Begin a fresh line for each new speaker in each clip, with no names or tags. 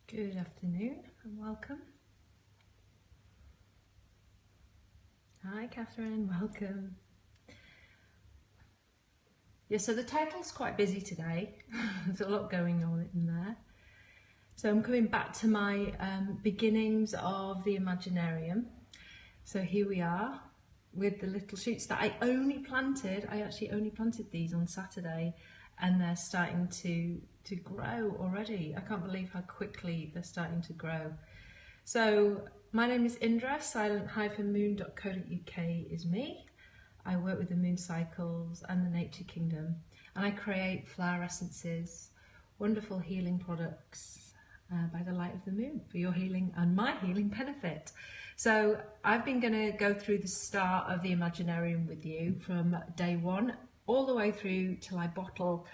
Good afternoon and welcome. Hi Catherine, welcome. Yeah, so the title's quite busy today. There's a lot going on in there. So I'm coming back to my beginnings of the Imaginarium. So here we are with the little shoots that I only planted. I actually only planted these on Saturday and they're starting to grow already. I can't believe how quickly they're starting to grow. So my name is Indra, silent-moon.co.uk is me. I work with the moon cycles and the nature kingdom, and I create flower essences, wonderful healing products by the light of the moon for your healing and my healing benefit. So I've been going to go through the start of the Imaginarium with you from day one all the way through till I bottle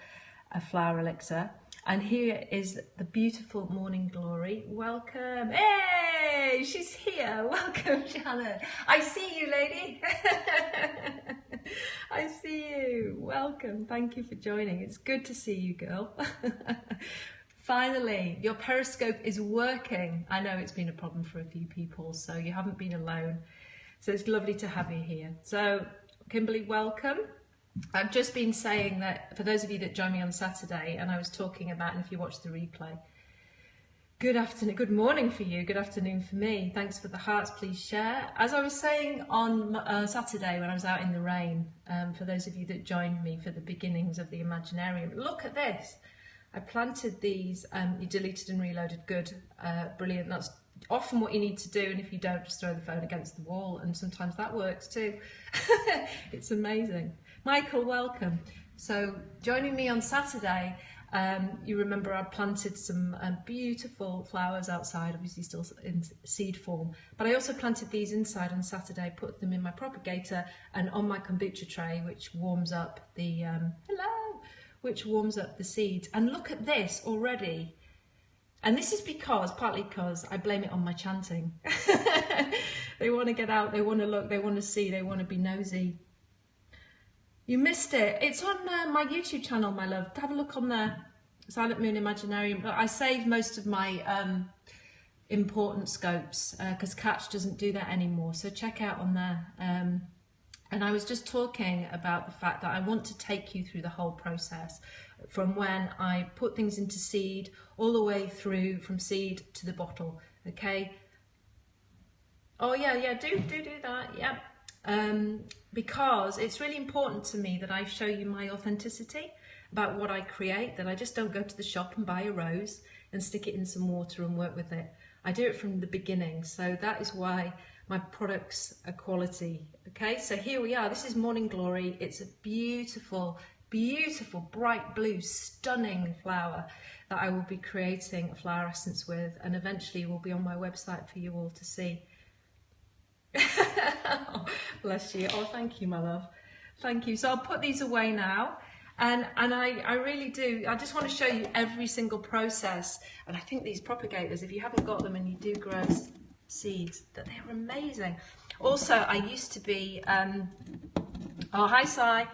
a flower elixir. And here is the beautiful Morning Glory. Welcome. Hey, she's here. Welcome, Shannon. I see you, lady. I see you. Welcome. Thank you for joining. It's good to see you, girl. Finally, your Periscope is working. I know it's been a problem for a few people, so you haven't been alone. So it's lovely to have you here. So, Kimberly, welcome. I've just been saying that for those of you that joined me on Saturday, and I was talking about, and if you watch the replay, good afternoon, good morning for you, good afternoon for me. Thanks for the hearts, please share. As I was saying on Saturday when I was out in the rain, for those of you that joined me for the beginnings of the Imaginarium, look at this. I planted these, you deleted and reloaded, good, brilliant. That's often what you need to do, and if you don't, just throw the phone against the wall, and sometimes that works too. It's amazing. Michael, welcome. So joining me on Saturday, you remember I planted some beautiful flowers outside, obviously still in seed form, but I also planted these inside on Saturday, put them in my propagator and on my kombucha tray, which warms up the, which warms up the seeds. And look at this already. And this is partly because I blame it on my chanting. They want to get out, they want to look, they want to see, they want to be nosy. You missed it. It's on my YouTube channel, my love. Have a look on there. Silent Moon Imaginarium. But I saved most of my important scopes because Catch doesn't do that anymore. So check out on there. And I was just talking about the fact that I want to take you through the whole process from when I put things into seed all the way through from seed to the bottle. Okay. Oh yeah, do that. Yeah. Because it's really important to me that I show you my authenticity about what I create, that I just don't go to the shop and buy a rose and stick it in some water and work with it. I do it from the beginning, so that is why my products are quality. Okay, so here we are. This is Morning Glory. It's a beautiful, beautiful, bright blue, stunning flower that I will be creating a flower essence with, and eventually will be on my website for you all to see. Bless you. Oh, thank you, my love. Thank you. So I'll put these away now. And I really do. I just want to show you every single process. And I think these propagators, if you haven't got them and you do grow seeds, that they're amazing. Also, I used to be, oh, hi, Sai.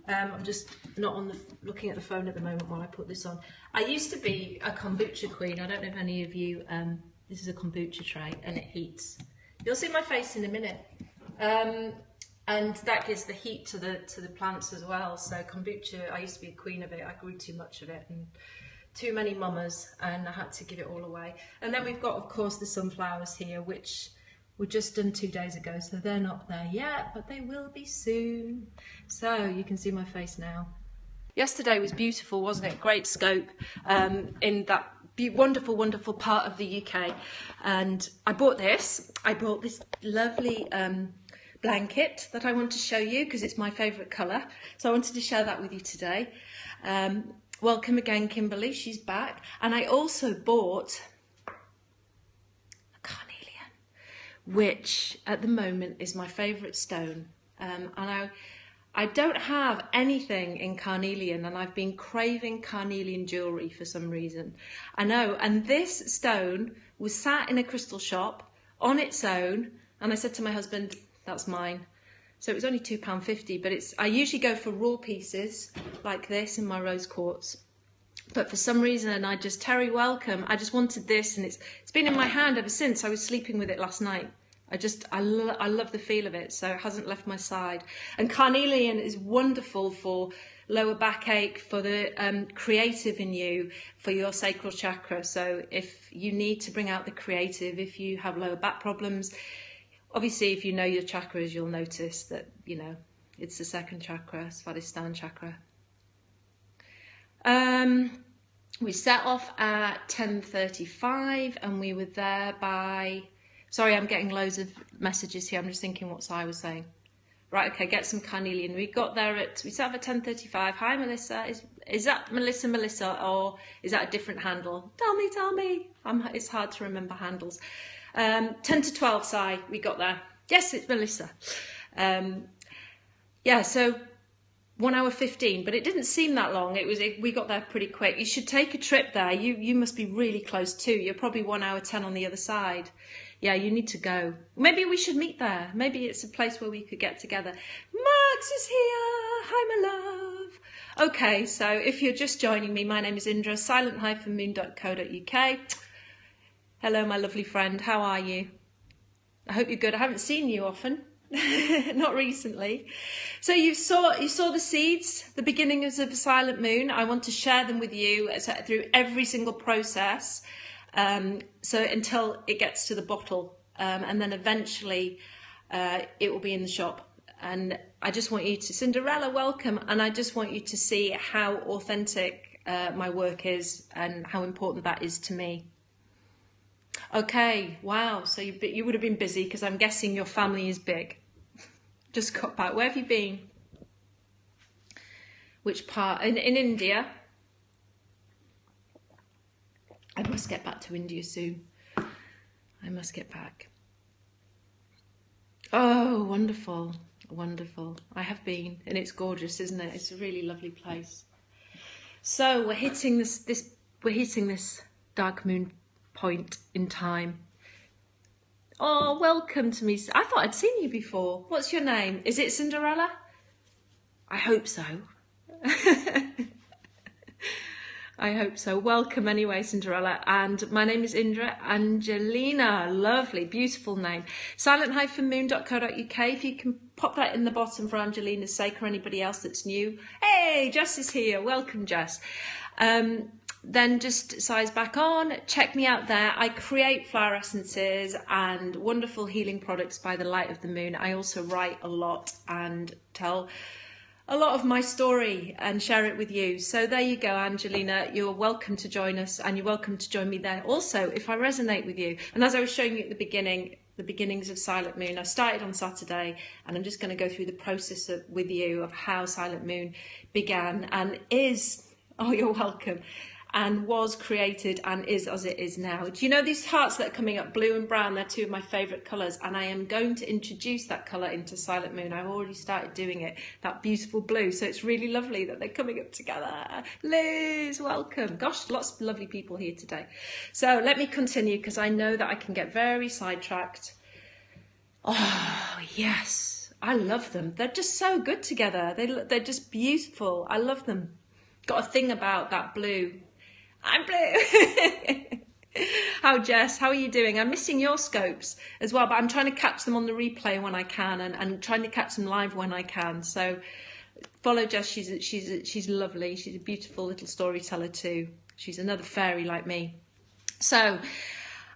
I'm just not looking at the phone at the moment while I put this on. I used to be a kombucha queen. I don't know if any of you, this is a kombucha tray and it heats. You'll see my face in a minute. And that gives the heat to the plants as well. So kombucha, I used to be a queen of it. I grew too much of it and too many mamas, and I had to give it all away. And then we've got, of course, the sunflowers here, which were just done 2 days ago. So they're not there yet, but they will be soon. So you can see my face now. Yesterday was beautiful, wasn't it? Great scope in that wonderful, wonderful part of the UK. And I bought this. I bought this lovely blanket that I want to show you because it's my favourite colour. So I wanted to share that with you today. Welcome again, Kimberly. She's back. And I also bought a carnelian, which at the moment is my favourite stone. And I don't have anything in carnelian, and I've been craving carnelian jewellery for some reason. I know, and this stone was sat in a crystal shop on its own, and I said to my husband, that's mine. So it was only £2.50, but I usually go for raw pieces like this in my rose quartz. But for some reason, Terry, welcome. I just wanted this, and it's been in my hand ever since. I was sleeping with it last night. I love the feel of it, so it hasn't left my side. And carnelian is wonderful for lower backache, for the creative in you, for your sacral chakra. So if you need to bring out the creative, if you have lower back problems, obviously if you know your chakras, you'll notice that, you know, it's the second chakra, Svadhisthana chakra. We set off at 10:35 and we were there by... Sorry, I'm getting loads of messages here. I'm just thinking what I was saying. Right, okay, get some carnelian. We set off at 10:35. Hi, Melissa. Is that Melissa, or is that a different handle? Tell me. It's hard to remember handles. 10 to 12, Sai, we got there. Yes, it's Melissa. Yeah, so 1 hour 15, but it didn't seem that long. We got there pretty quick. You should take a trip there. You must be really close too. You're probably 1 hour 10 on the other side. Yeah, you need to go. Maybe we should meet there. Maybe it's a place where we could get together. Max is here. Hi, my love. Okay, so if you're just joining me, my name is Indra, silent-moon.co.uk. Hello, my lovely friend. How are you? I hope you're good. I haven't seen you often. Not recently. So you saw the seeds, the beginnings of a silent moon. I want to share them with you through every single process, so until it gets to the bottle, and then eventually it will be in the shop. And I just want you to, Cinderella, welcome, and I just want you to see how authentic my work is and how important that is to me. Okay, wow, so you would have been busy because I'm guessing your family is big. Just got back. Where have you been? Which part? In India? I must get back to India soon. I must get back. Oh, wonderful, wonderful. I have been, and it's gorgeous, isn't it? It's a really lovely place. So we're hitting this dark moon point in time. Oh, welcome to me. I thought I'd seen you before. What's your name? Is it Cinderella? I hope so. I hope so. Welcome anyway, Cinderella. And my name is Indra Angelina. Lovely, beautiful name. silent-moon.co.uk. If you can pop that in the bottom for Angelina's sake or anybody else that's new. Hey, Jess is here. Welcome, Jess. Then just size back on, check me out there. I create flower essences and wonderful healing products by the light of the moon. I also write a lot and tell a lot of my story and share it with you. So there you go, Angelina. You're welcome to join us, and you're welcome to join me there also if I resonate with you. And as I was showing you at the beginning, the beginnings of Silent Moon, I started on Saturday, and I'm just going to go through the process with you of how Silent Moon began and is, oh, you're welcome, and was created and is as it is now. Do you know these hearts that are coming up, blue and brown? They're two of my favourite colours, and I am going to introduce that colour into Silent Moon. I've already started doing it, that beautiful blue, so it's really lovely that they're coming up together. Liz, welcome. Gosh, lots of lovely people here today. So let me continue, because I know that I can get very sidetracked. Oh, yes, I love them. They're just so good together. They're just beautiful. I love them. Got a thing about that blue. I'm blue. How, Jess? How are you doing? I'm missing your scopes as well, but I'm trying to catch them on the replay when I can, and trying to catch them live when I can. So follow Jess. She's lovely. She's a beautiful little storyteller too. She's another fairy like me. So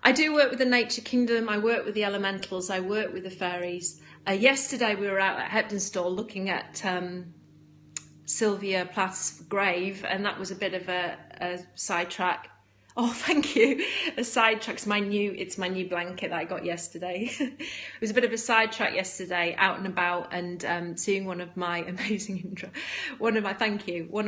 I do work with the nature kingdom. I work with the elementals. I work with the fairies. Yesterday we were out at Heptonstall looking at Sylvia Plath's grave, and that was a bit of a sidetrack. Oh, thank you. A sidetrack. It's my new blanket that I got yesterday. It was a bit of a sidetrack yesterday, out and about, and seeing one of my one of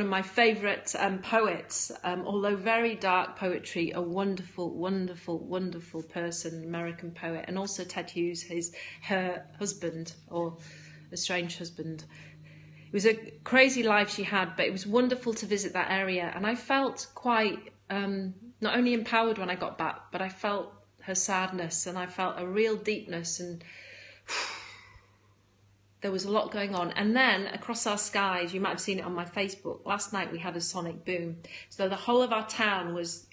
my favourite poets, although very dark poetry, a wonderful, wonderful, wonderful person, American poet, and also Ted Hughes, her husband, or estranged husband. It was a crazy life she had, but it was wonderful to visit that area, and I felt quite not only empowered when I got back, but I felt her sadness, and I felt a real deepness, and
there was a lot going on. And then across our skies, you might have seen it on my Facebook, last night we had a sonic boom. So the whole of our town was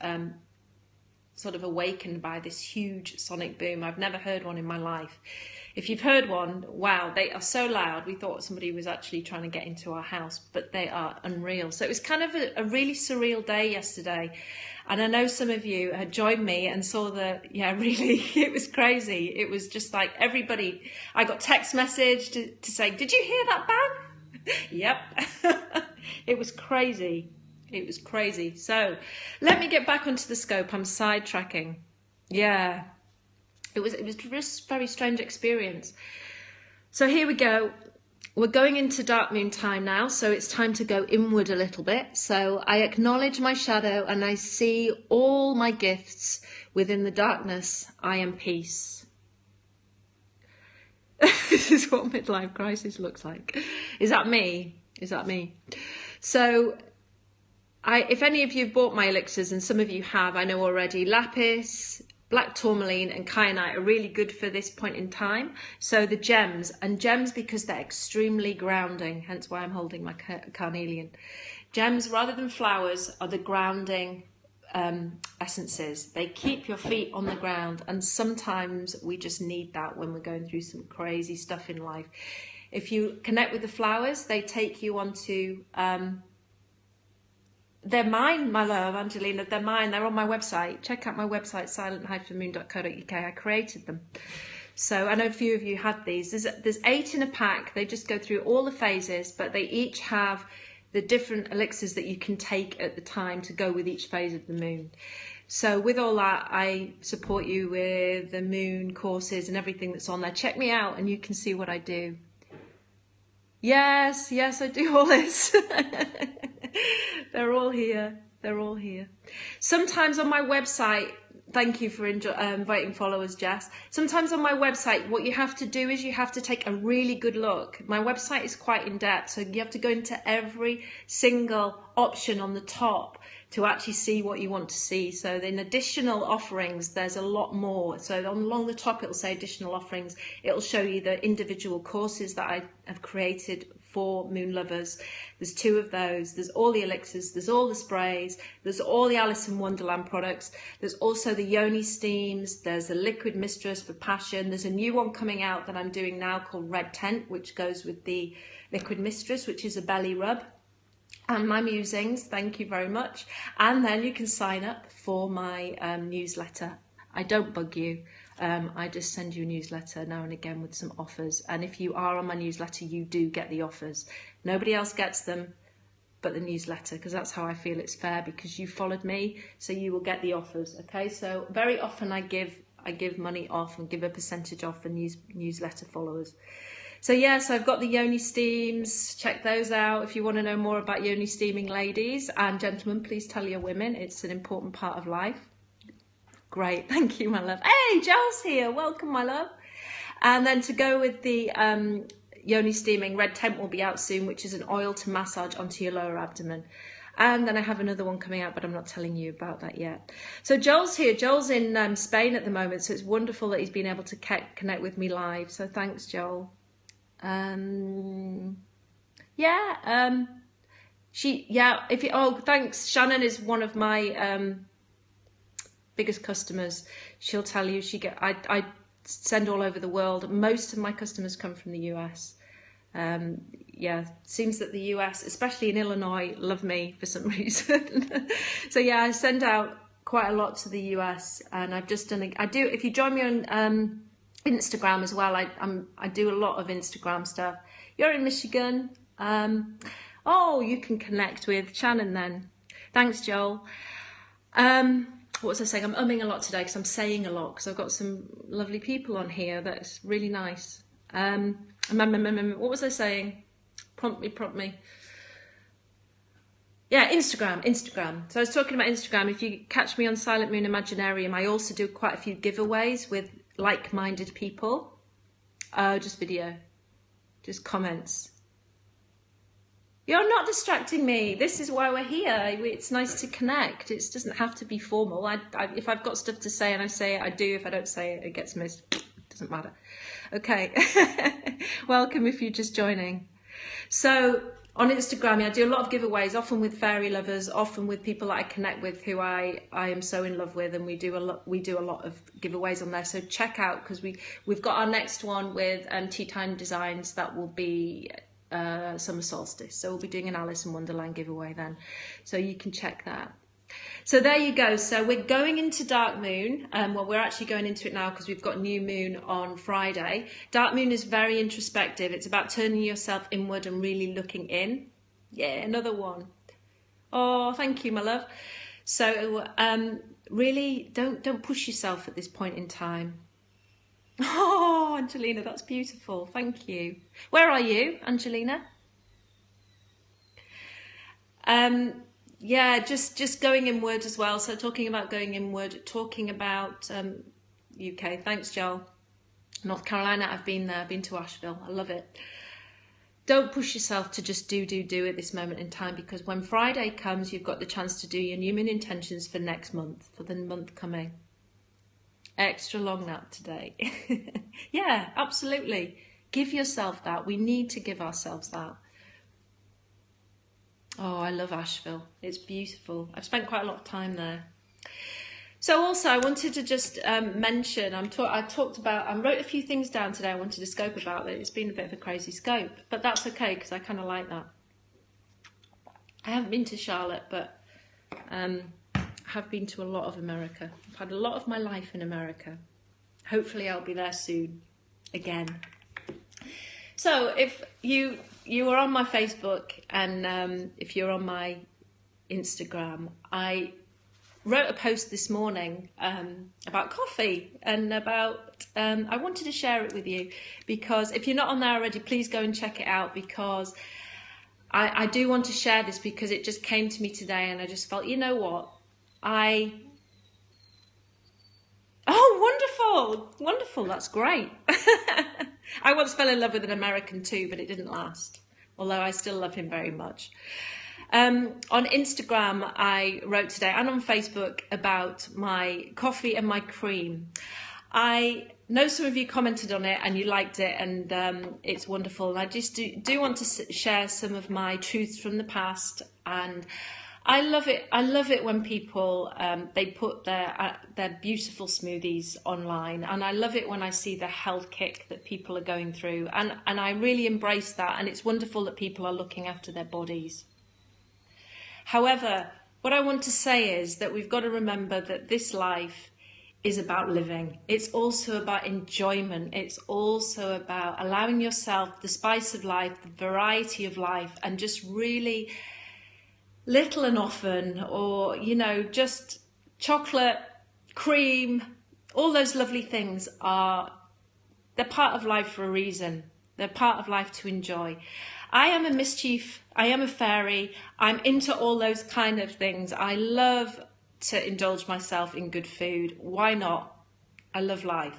sort of awakened by this huge sonic boom. I've never heard one in my life. If you've heard one, wow, they are so loud. We thought somebody was actually trying to get into our house, but they are unreal. So it was kind of a really surreal day yesterday. And I know some of you had joined me and saw really, it was crazy. It was just like everybody, I got text message to say, did you hear that bang? Yep. It was crazy. It was crazy. So let me get back onto the scope. I'm sidetracking. Yeah. It was just a very strange experience. So here we go. We're going into dark moon time now, so it's time to go inward a little bit. So I acknowledge my shadow and I see all my gifts within the darkness. I am peace. This is what midlife crisis looks like. Is that me? Is that me? So if any of you have bought my elixirs, and some of you have, I know already, lapis, black tourmaline and kyanite are really good for this point in time. So the gems because they're extremely grounding, hence why I'm holding my carnelian. Gems, rather than flowers, are the grounding essences. They keep your feet on the ground, and sometimes we just need that when we're going through some crazy stuff in life. If you connect with the flowers, they take you onto they're mine, my love, Angelina. They're mine. They're on my website. Check out my website, silent-moon.co.uk. I created them. So I know a few of you had these. There's 8 in a pack. They just go through all the phases, but they each have the different elixirs that you can take at the time to go with each phase of the moon. So with all that, I support you with the moon courses and everything that's on there. Check me out and you can see what I do. Yes, I do all this. They're all here. They're all here. Sometimes on my website, thank you for inviting followers, Jess. Sometimes on my website, what you have to do is you have to take a really good look. My website is quite in depth, so you have to go into every single option on the top to actually see what you want to see. So in additional offerings, there's a lot more. So along the top, it'll say additional offerings. It'll show you the individual courses that I have created for moon lovers. There's 2 of those. There's all the elixirs, there's all the sprays, there's all the Alice in Wonderland products. There's also the yoni steams, there's a liquid mistress for passion. There's a new one coming out that I'm doing now called Red Tent, which goes with the liquid mistress, which is a belly rub. And my musings, thank you very much. And then you can sign up for my newsletter. I don't bug you. I just send you a newsletter now and again with some offers. And if you are on my newsletter, you do get the offers. Nobody else gets them but the newsletter, because that's how I feel it's fair, because you followed me, so you will get the offers. Okay, so very often I give money off and give a percentage off for newsletter followers. So yes, I've got the yoni steams. Check those out if you want to know more about yoni steaming, ladies and gentlemen. Please tell your women, it's an important part of life. Great, thank you, my love. Hey, Giles here, welcome, my love. And then to go with the yoni steaming, Red Tent will be out soon, which is an oil to massage onto your lower abdomen. And then I have another one coming out, but I'm not telling you about that yet. So Joel's here. Joel's in Spain at the moment, so it's wonderful that he's been able to connect with me live. So thanks, Joel. Thanks. Shannon is one of my biggest customers. She'll tell you I send all over the world. Most of my customers come from the US. Seems that the US, especially in Illinois, love me for some reason. So yeah, I send out quite a lot to the US, and I've just done. If you join me on Instagram as well, I do a lot of Instagram stuff. You're in Michigan. You can connect with Shannon then. Thanks, Joel. What was I saying? I'm umming a lot today because I'm saying a lot because I've got some lovely people on here. That's really nice. What was I saying? Prompt me. Yeah, Instagram. So I was talking about Instagram. If you catch me on Silent Moon Imaginarium, I also do quite a few giveaways with like-minded people. Just video, just comments. You're not distracting me. This is why we're here. It's nice to connect. It doesn't have to be formal. If I've got stuff to say and I say it, I do. If I don't say it, it gets missed. Doesn't matter. Okay. Welcome if you're just joining. So on Instagram, I do a lot of giveaways, often with fairy lovers, often with people that I connect with who I am so in love with, and we do a lot of giveaways on there. So check out, because we've got our next one with Tea Time Designs that will be summer solstice. So we'll be doing an Alice in Wonderland giveaway then. So you can check that. So there you go. So we're going into dark moon. Well, we're actually going into it now because we've got new moon on Friday. Dark moon is very introspective. It's about turning yourself inward and really looking in. Yeah, another one. Oh, thank you, my love. So really don't push yourself at this point in time. Oh, Angelina, that's beautiful. Thank you. Where are you, Angelina? Yeah, just going inward as well. So talking about going inward, talking about UK. Thanks, Joel. North Carolina, I've been there. I've been to Asheville. I love it. Don't push yourself to just do at this moment in time, because when Friday comes, you've got the chance to do your new moon intentions for next month, for the month coming. Extra long nap today. Yeah, absolutely. Give yourself that. We need to give ourselves that. Oh, I love Asheville. It's beautiful. I've spent quite a lot of time there. So also I wanted to just mention, I wrote a few things down today I wanted to scope about. It's been a bit of a crazy scope, but that's okay because I kind of like that. I haven't been to Charlotte, but I have been to a lot of America. I've had a lot of my life in America. Hopefully I'll be there soon again. So if you are on my Facebook and if you're on my Instagram, I wrote a post this morning about coffee and about, I wanted to share it with you because if you're not on there already, please go and check it out, because I do want to share this because it just came to me today and I just felt, you know what, oh, wonderful, that's great. I once fell in love with an American too, but it didn't last, although I still love him very much. On Instagram, I wrote today, and on Facebook, about my coffee and my cream. I know some of you commented on it and you liked it, and it's wonderful. And I just do want to share some of my truths from the past, and I love it. I love it when people they put their beautiful smoothies online, and I love it when I see the health kick that people are going through, and I really embrace that. And it's wonderful that people are looking after their bodies. However, what I want to say is that we've got to remember that this life is about living. It's also about enjoyment. It's also about allowing yourself the spice of life, the variety of life, and just really little and often, or, you know, just chocolate, cream, all those lovely things they're part of life for a reason. They're part of life to enjoy. I am a mischief. I am a fairy. I'm into all those kind of things. I love to indulge myself in good food. Why not? I love life.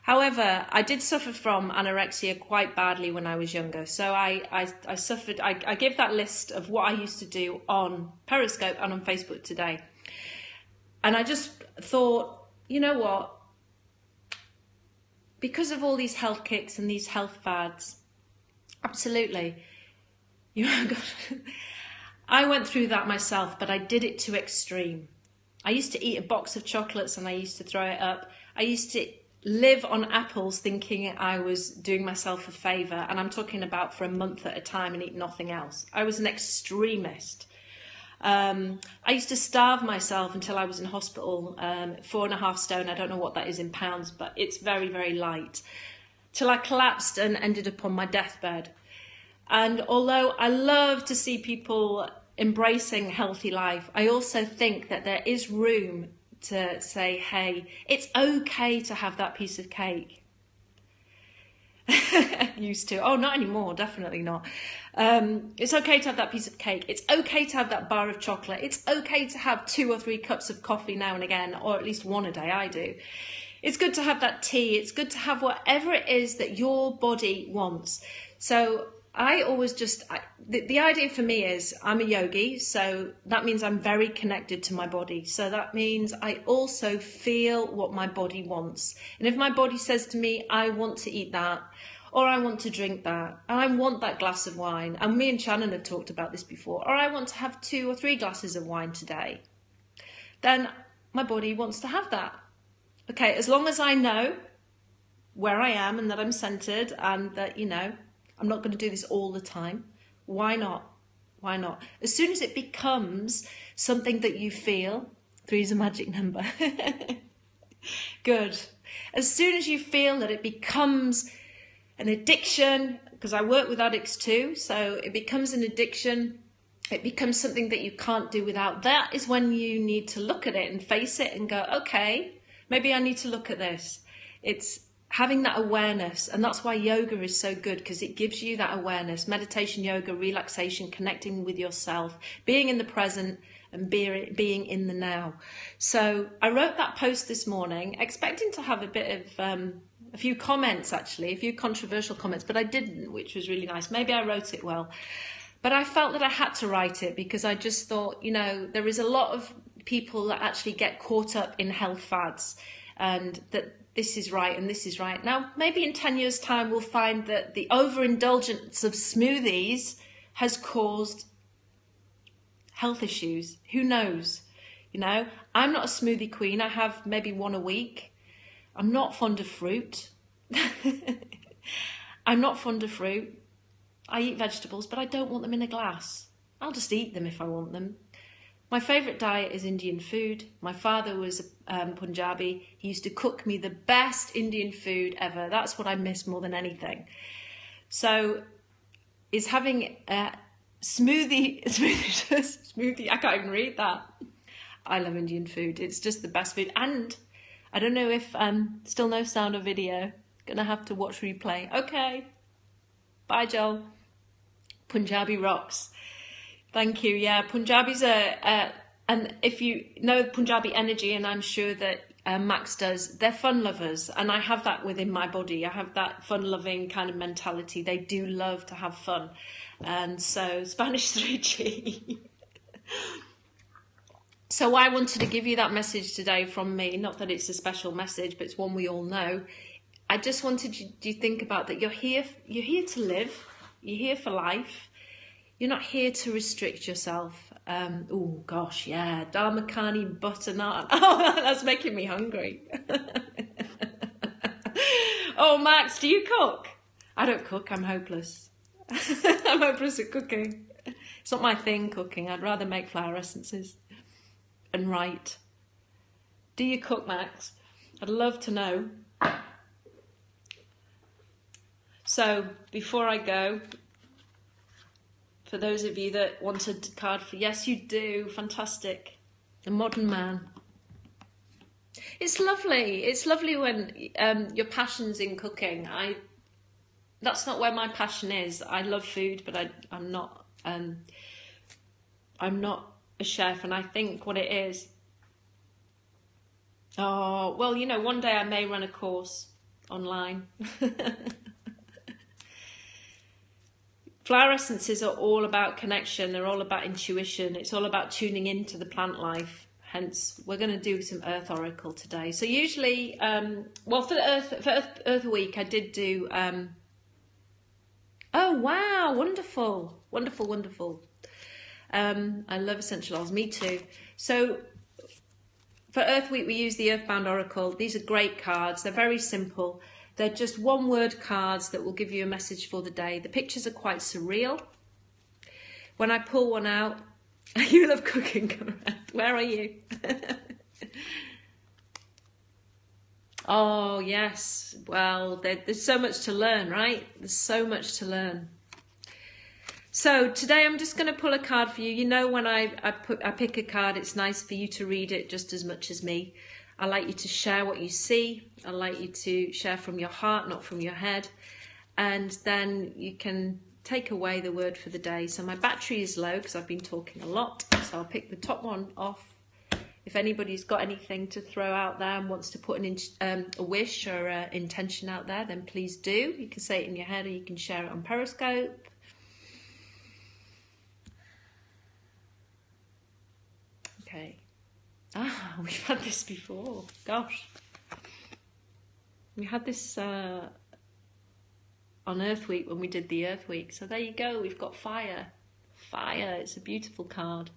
However, I did suffer from anorexia quite badly when I was younger. So I suffered, I gave that list of what I used to do on Periscope and on Facebook today. And I just thought, you know what? Because of all these health kicks and these health fads, absolutely. I went through that myself, but I did it to extreme. I used to eat a box of chocolates and I used to throw it up. I used to live on apples thinking I was doing myself a favour, and I'm talking about for a month at a time, and eat nothing else. I was an extremist. I used to starve myself until I was in hospital, 4.5 stone. I don't know what that is in pounds, but it's very, very light, till I collapsed and ended up on my deathbed. And although I love to see people embracing healthy life, I also think that there is room to say, hey, it's okay to have that piece of cake. Used to. Oh, not anymore. Definitely not. It's okay to have that piece of cake. It's okay to have that bar of chocolate. It's okay to have 2 or 3 cups of coffee now and again, or at least 1 a day. I do. It's good to have that tea. It's good to have whatever it is that your body wants. So I always the idea for me is I'm a yogi, so that means I'm very connected to my body. So that means I also feel what my body wants. And if my body says to me, I want to eat that, or I want to drink that, and I want that glass of wine, and me and Shannon have talked about this before, or I want to have 2 or 3 glasses of wine today, then my body wants to have that. Okay, as long as I know where I am and that I'm centered and that, I'm not going to do this all the time. Why not? Why not? As soon as it becomes something that you feel, 3 is a magic number. Good. As soon as you feel that it becomes an addiction, because I work with addicts too, so it becomes an addiction, it becomes something that you can't do without, that is when you need to look at it and face it and go, okay, maybe I need to look at this. It's having that awareness, and that's why yoga is so good, because it gives you that awareness. Meditation, yoga, relaxation, connecting with yourself, being in the present and being in the now. So I wrote that post this morning expecting to have a bit of a few comments, actually, a few controversial comments, but I didn't, which was really nice. Maybe I wrote it well, but I felt that I had to write it because I just thought, there is a lot of people that actually get caught up in health fads and that this is right and this is right. Now, maybe in 10 years' time, we'll find that the overindulgence of smoothies has caused health issues. Who knows? I'm not a smoothie queen. I have maybe 1 a week. I'm not fond of fruit. I'm not fond of fruit. I eat vegetables, but I don't want them in a glass. I'll just eat them if I want them. My favourite diet is Indian food. My father was Punjabi. He used to cook me the best Indian food ever. That's what I miss more than anything. So is having a smoothie, I can't even read that. I love Indian food. It's just the best food. And I don't know if still no sound or video. Gonna have to watch replay. Okay. Bye, Joel. Punjabi rocks. Thank you. Yeah, Punjabis are, and if you know Punjabi energy, and I'm sure that Max does, they're fun lovers, and I have that within my body. I have that fun-loving kind of mentality. They do love to have fun, and so Spanish 3G. So I wanted to give you that message today from me. Not that it's a special message, but it's one we all know. I just wanted you to think about that. You're here to live. You're here for life. You're not here to restrict yourself. Oh gosh, yeah, dal makhani, butter naan. Oh, that's making me hungry. Oh, Max, do you cook? I don't cook. I'm hopeless. I'm hopeless at cooking. It's not my thing, cooking. I'd rather make flower essences and write. Do you cook, Max? I'd love to know. So before I go, for those of you that wanted a card for, yes, you do. Fantastic. The modern man. It's lovely. It's lovely when your passion's in cooking. That's not where my passion is. I love food, but I'm not a chef, and I think what it is. Oh, well, one day I may run a course online. Flower essences are all about connection. They're all about intuition. It's all about tuning into the plant life. Hence, we're going to do some Earth Oracle today. So usually, for Earth Week, I did do. Oh wow! Wonderful, wonderful, wonderful. I love essential oils. Me too. So for Earth Week, we use the Earthbound Oracle. These are great cards. They're very simple. They're just 1-word cards that will give you a message for the day. The pictures are quite surreal. When I pull one out, you love cooking, Conrad. Where are you? Oh, yes. Well, there's so much to learn, right? There's so much to learn. So today I'm just going to pull a card for you. When I pick a card, it's nice for you to read it just as much as me. I like you to share what you see. I like you to share from your heart, not from your head. And then you can take away the word for the day. So my battery is low because I've been talking a lot. So I'll pick the top one off. If anybody's got anything to throw out there and wants to put a wish or an intention out there, then please do. You can say it in your head or you can share it on Periscope. We've had this before. Gosh. We had this on Earth Week when we did the Earth Week. So there you go. We've got fire. Fire. It's a beautiful card.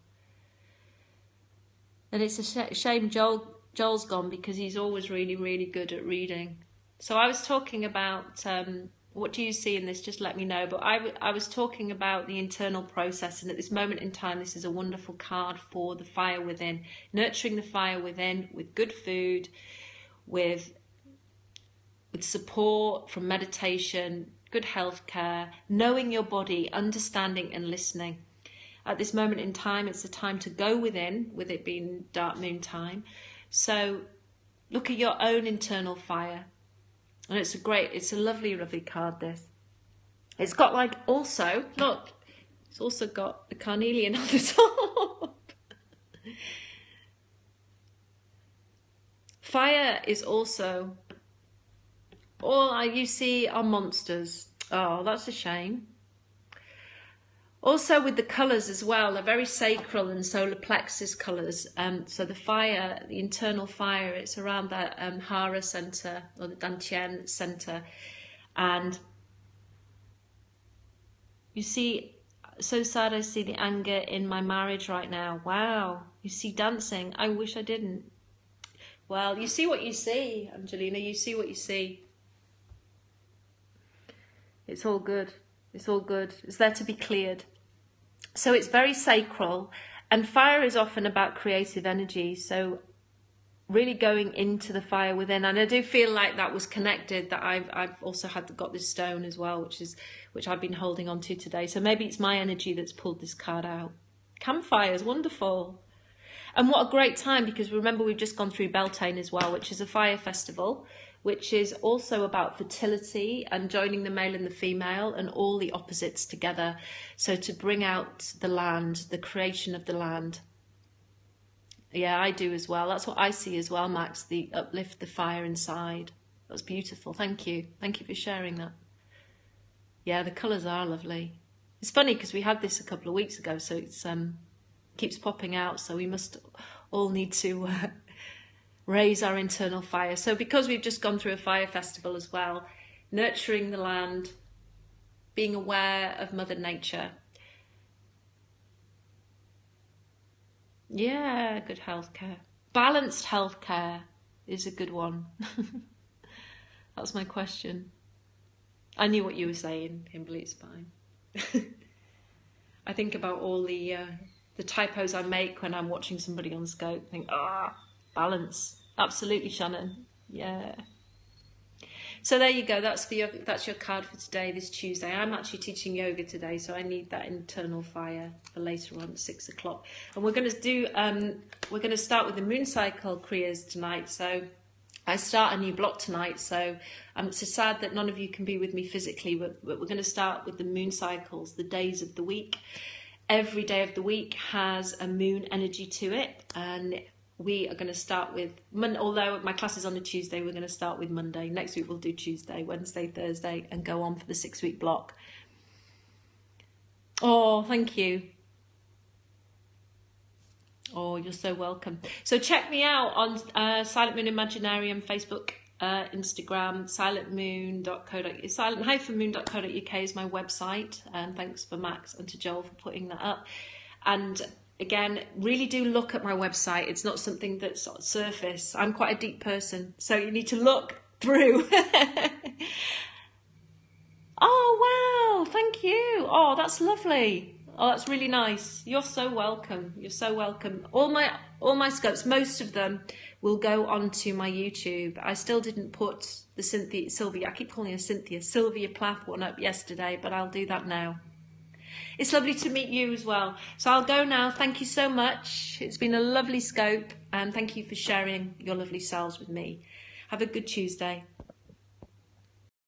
And it's a shame Joel's gone, because he's always really, really good at reading. So I was talking about, what do you see in this? Just let me know. But I was talking about the internal process. And at this moment in time, this is a wonderful card for the fire within. Nurturing the fire within with good food, with support from meditation, good health care, knowing your body, understanding and listening. At this moment in time, it's a time to go within, with it being dark moon time. So look at your own internal fire. And it's a lovely, lovely card, this. It's got look, it's also got a carnelian on the top. Fire is also, all you see are monsters. Oh, that's a shame. Also with the colours as well, they're very sacral and solar plexus colours. So the fire, the internal fire, it's around that Hara centre, or the Dantian centre. And you see, so sad I see the anger in my marriage right now. Wow, you see dancing. I wish I didn't. Well, you see what you see, Angelina, you see what you see. It's all good. It's all good. It's there to be cleared. So it's very sacral, and fire is often about creative energy. So really going into the fire within. And I do feel like that was connected, that I've also got this stone as well, which I've been holding on to today. So maybe it's my energy that's pulled this card out. Campfire is wonderful. And what a great time, because remember we've just gone through Beltane as well, which is a fire festival, which is also about fertility and joining the male and the female and all the opposites together. So to bring out the land, the creation of the land. Yeah, I do as well. That's what I see as well, Max, the uplift the fire inside. That's beautiful. Thank you. Thank you for sharing that. Yeah, the colours are lovely. It's funny because we had this a couple of weeks ago, so it's keeps popping out. So we must all need to raise our internal fire. So because we've just gone through a fire festival as well, nurturing the land, being aware of Mother Nature. Yeah, good healthcare. Balanced healthcare is a good one. That's my question. I knew what you were saying, Kimberly, it's fine. I think about all the typos I make when I'm watching somebody on Scope. I think, balance. Absolutely, Shannon. Yeah. So there you go. That's your card for today, this Tuesday. I'm actually teaching yoga today, so I need that internal fire for later on at 6 o'clock. And we're going to start with the moon cycle kriyas tonight. So I start a new block tonight. So I'm so sad that none of you can be with me physically, but we're going to start with the moon cycles, the days of the week. Every day of the week has a moon energy to it, and we are going to start with, although my class is on a Tuesday, we're going to start with Monday. Next week we'll do Tuesday, Wednesday, Thursday, and go on for the 6-week block. Oh, thank you. Oh, you're so welcome. So check me out on Silent Moon Imaginarium, Facebook, Instagram, silentmoon.co.uk. Silent-moon.co.uk is my website. And thanks for Max and to Joel for putting that up. And again, really do look at my website. It's not something that's on surface. I'm quite a deep person, so you need to look through. Oh, wow, thank you. Oh, that's lovely. Oh, that's really nice. You're so welcome. You're so welcome. All my scopes, most of them will go onto my YouTube. I still didn't put the Sylvia, I keep calling her Sylvia Plath one up yesterday, but I'll do that now. It's lovely to meet you as well. So I'll go now. Thank you so much. It's been a lovely scope, and thank you for sharing your lovely selves with me. Have a good Tuesday.